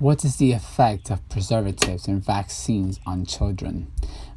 What is the effect of preservatives and vaccines on children?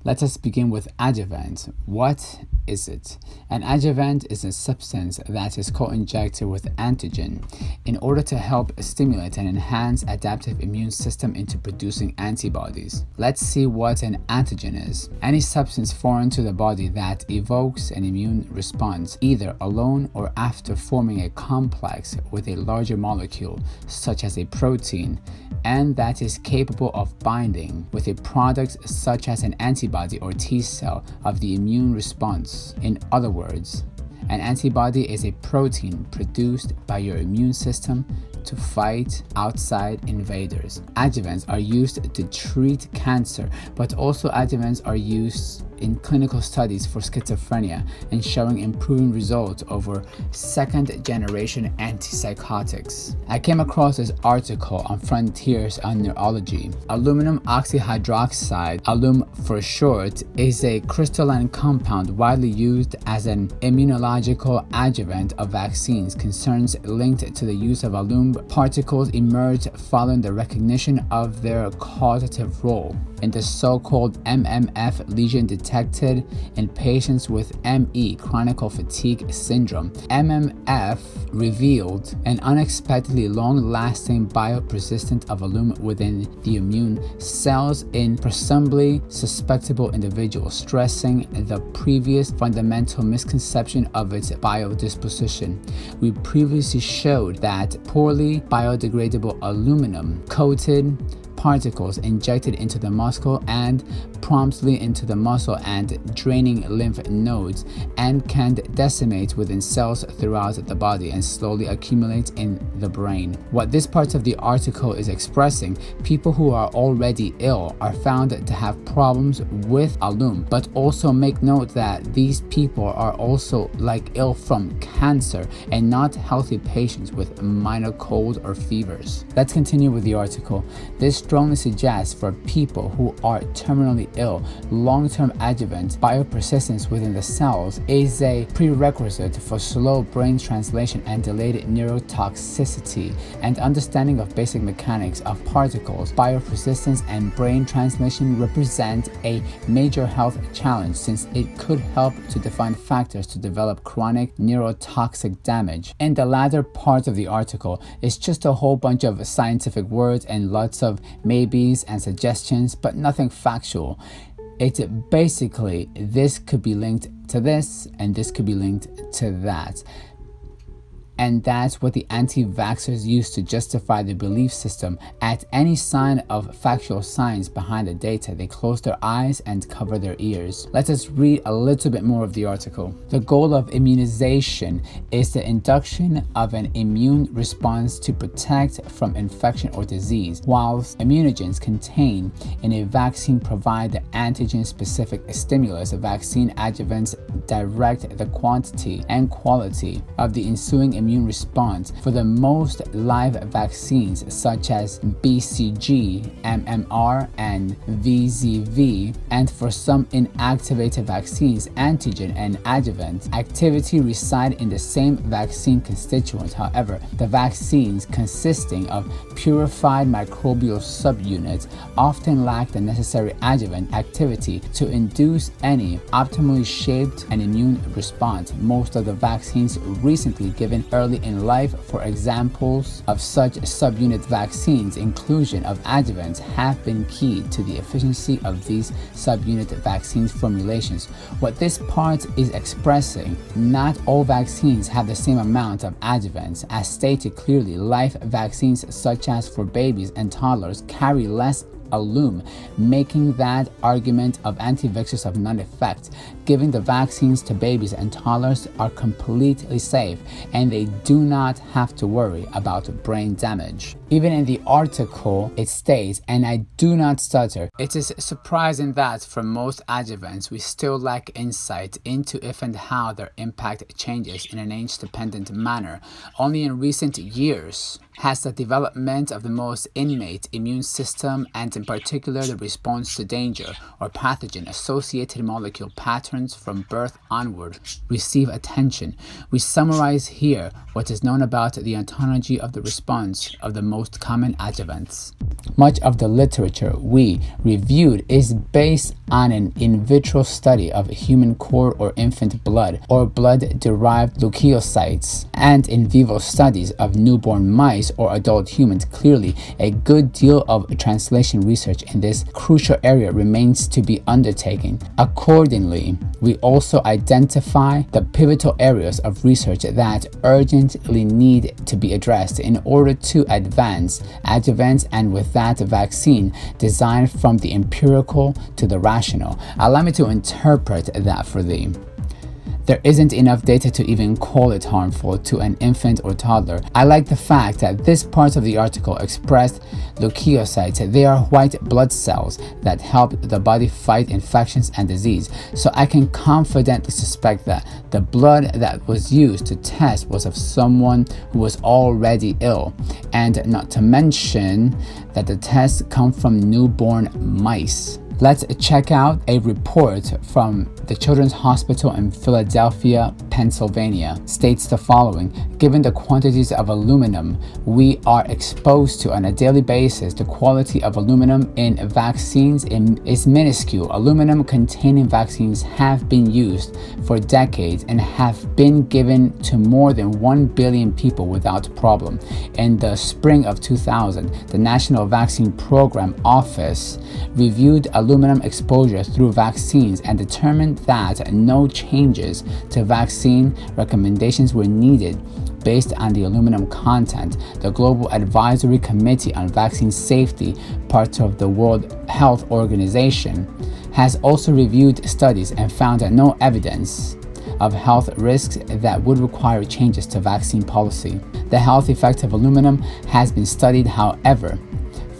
Let us begin with adjuvant. What is it? An adjuvant is a substance that is co-injected with antigen in order to help stimulate and enhance adaptive immune system into producing antibodies. Let's see what an antigen is. Any substance foreign to the body that evokes an immune response, either alone or after forming a complex with a larger molecule, such as a protein, and that is capable of binding with a product such as an antibody or T cell of the immune response. In other words, an antibody is a protein produced by your immune system to fight outside invaders. Adjuvants are used to treat cancer, but also adjuvants are used in clinical studies for schizophrenia and showing improving results over second-generation antipsychotics. I came across this article on Frontiers on Neurology. Aluminum oxyhydroxide, alum for short, is a crystalline compound widely used as an immunological adjuvant of vaccines. Concerns linked to the use of alum particles emerged following the recognition of their causative role in the so-called MMF lesion detected in patients with ME, chronic fatigue syndrome. MMF revealed an unexpectedly long-lasting biopersistence of alum within the immune cells in presumably susceptible individuals, stressing the previous fundamental misconception of its biodisposition. We previously showed that poorly biodegradable aluminum-coated particles injected into the muscle and promptly into the muscle and draining lymph nodes and can decimate within cells throughout the body and slowly accumulate in the brain. What this part of the article is expressing, people who are already ill are found to have problems with alum, but also make note that these people are also ill from cancer and not healthy patients with minor cold or fevers. Let's continue with the article. This strongly suggests for people who are terminally ill, long-term adjuvant biopersistence within the cells is a prerequisite for slow brain translation and delayed neurotoxicity, and understanding of basic mechanics of particles. Biopersistence and brain translation represent a major health challenge since it could help to define factors to develop chronic neurotoxic damage. In the latter part of the article is just a whole bunch of scientific words and lots of maybes and suggestions, but nothing factual. It's basically this could be linked to this and this could be linked to that. And that's what the anti-vaxxers use to justify the belief system. At any sign of factual science behind the data, they close their eyes and cover their ears. Let us read a little bit more of the article. The goal of immunization is the induction of an immune response to protect from infection or disease, whilst immunogens contained in a vaccine provide the antigen-specific stimulus. Vaccine adjuvants direct the quantity and quality of the ensuing immune response. For the most live vaccines such as BCG, MMR, and VZV, and for some inactivated vaccines, antigen and adjuvant activity reside in the same vaccine constituent. However, the vaccines consisting of purified microbial subunits often lack the necessary adjuvant activity to induce any optimally shaped and immune response. Most of the vaccines recently given early in life, for examples of such subunit vaccines, inclusion of adjuvants have been key to the efficiency of these subunit vaccines formulations. What this part is expressing, not all vaccines have the same amount of adjuvants. As stated clearly, live vaccines such as for babies and toddlers carry less alum, making that argument of anti-vaxxers of non-effect. Giving the vaccines to babies and toddlers are completely safe, and they do not have to worry about brain damage. Even in the article, it states, and I do not stutter, it is surprising that for most adjuvants, we still lack insight into if and how their impact changes in an age-dependent manner. Only in recent years has the development of the most innate immune system, and in particular the response to danger or pathogen-associated molecule patterns from birth onward, receive attention. We summarize here what is known about the ontology of the response of the most common adjuvants. Much of the literature we reviewed is based on an in vitro study of human cord or infant blood or blood-derived leukocytes and in vivo studies of newborn mice or adult humans. Clearly, a good deal of translation research in this crucial area remains to be undertaken. Accordingly, we also identify the pivotal areas of research that urgently need to be addressed in order to advance adjuvants, and with that vaccine designed from the empirical to the rational. Allow me to interpret that for thee. There isn't enough data to even call it harmful to an infant or toddler. I like the fact that this part of the article expressed leukocytes. They are white blood cells that help the body fight infections and disease. So I can confidently suspect that the blood that was used to test was of someone who was already ill, and not to mention that the tests come from newborn mice. Let's check out a report from the Children's Hospital in Philadelphia, Pennsylvania. States the following: given the quantities of aluminum we are exposed to on a daily basis, the quality of aluminum in vaccines is minuscule. Aluminum-containing vaccines have been used for decades and have been given to more than 1 billion people without problem. In the spring of 2000, the National Vaccine Program Office reviewed aluminum exposure through vaccines and determined that no changes to vaccine recommendations were needed based on the aluminum content. The Global Advisory Committee on Vaccine Safety, part of the World Health Organization, has also reviewed studies and found no evidence of health risks that would require changes to vaccine policy. The health effect of aluminum has been studied, however,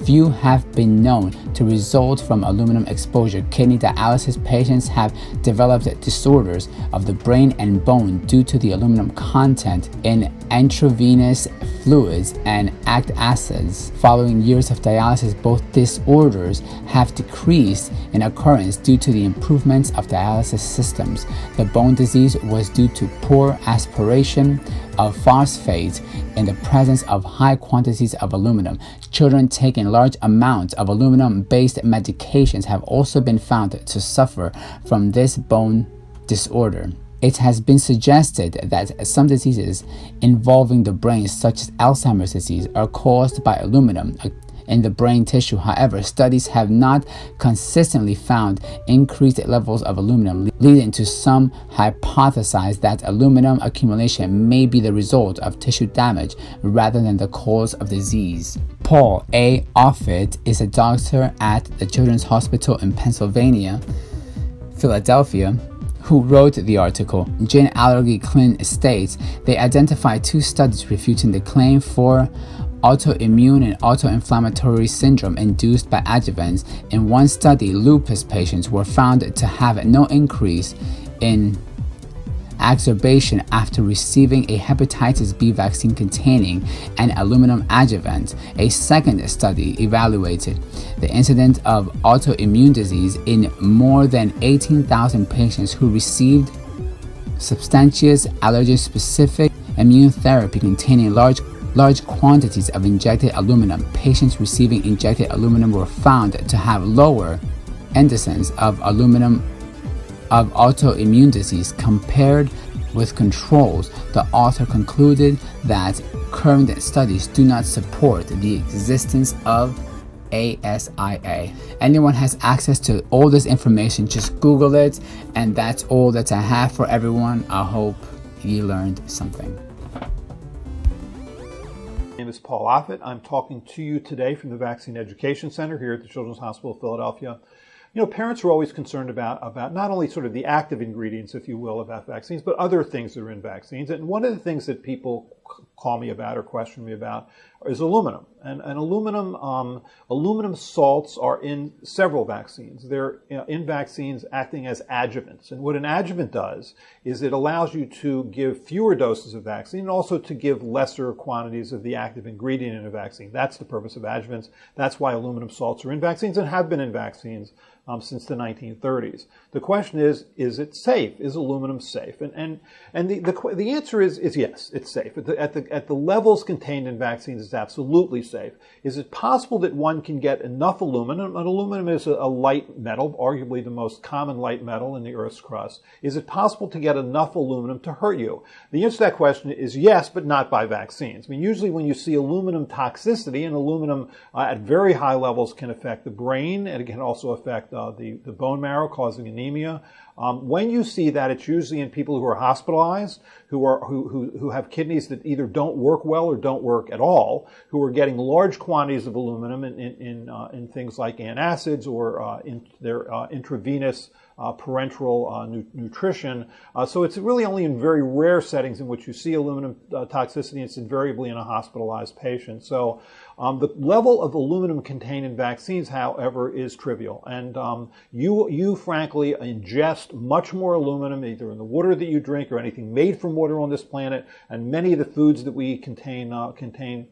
few have been known to result from aluminum exposure. Kidney dialysis patients have developed disorders of the brain and bone due to the aluminum content in intravenous fluids and acids. Following years of dialysis, both disorders have decreased in occurrence due to the improvements of dialysis systems. The bone disease was due to poor aspiration of phosphate in the presence of high quantities of aluminum. Children taking large amounts of aluminum-based medications have also been found to suffer from this bone disorder. It has been suggested that some diseases involving the brain, such as Alzheimer's disease, are caused by aluminum in the brain tissue. However, studies have not consistently found increased levels of aluminum, leading to some hypothesize that aluminum accumulation may be the result of tissue damage rather than the cause of disease. Paul A. Offit is a doctor at the Children's Hospital in Pennsylvania, Philadelphia, who wrote the article. Gene Allergy Clin states they identified 2 studies refuting the claim for autoimmune and autoinflammatory syndrome induced by adjuvants. In one study, lupus patients were found to have no increase in exacerbation after receiving a hepatitis B vaccine containing an aluminum adjuvant. A second study evaluated the incidence of autoimmune disease in more than 18,000 patients who received substantious allergen-specific immune therapy containing large quantities of injected aluminum. Patients receiving injected aluminum were found to have lower incidence of autoimmune disease compared with controls. The author concluded that current studies do not support the existence of ASIA. Anyone has access to all this information, just Google it, and that's all that I have for everyone. I hope you learned something. My name is Paul Offit. I'm talking to you today from the Vaccine Education Center here at the Children's Hospital of Philadelphia. You know, parents are always concerned about not only sort of the active ingredients, if you will, about vaccines, but other things that are in vaccines. And one of the things that people call me about or question me about is aluminum. And aluminum salts are in several vaccines. They're in vaccines acting as adjuvants. And what an adjuvant does is it allows you to give fewer doses of vaccine and also to give lesser quantities of the active ingredient in a vaccine. That's the purpose of adjuvants. That's why aluminum salts are in vaccines and have been in vaccines since the 1930s. The question is it safe? Is aluminum safe? And the answer is yes, it's safe. at the levels contained in vaccines, it's absolutely safe. Is it possible that one can get enough aluminum? And aluminum is a light metal, arguably the most common light metal in the Earth's crust. Is it possible to get enough aluminum to hurt you? The answer to that question is yes, but not by vaccines. I mean, usually when you see aluminum toxicity, and aluminum at very high levels can affect the brain, and it can also affect the bone marrow, causing anemia. When you see that, it's usually in people who are hospitalized, who have kidneys that either don't work well or don't work at all, who are getting large quantities of aluminum in things like antacids or in their intravenous parenteral nutrition. So it's really only in very rare settings in which you see aluminum toxicity. It's invariably in a hospitalized patient. So the level of aluminum contained in vaccines, however, is trivial. And you frankly ingest much more aluminum either in the water that you drink or anything made from water on this planet. And many of the foods that we contain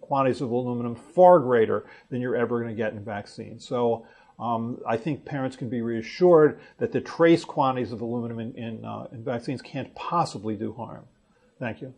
quantities of aluminum far greater than you're ever going to get in vaccines. So I think parents can be reassured that the trace quantities of aluminum in vaccines can't possibly do harm. Thank you.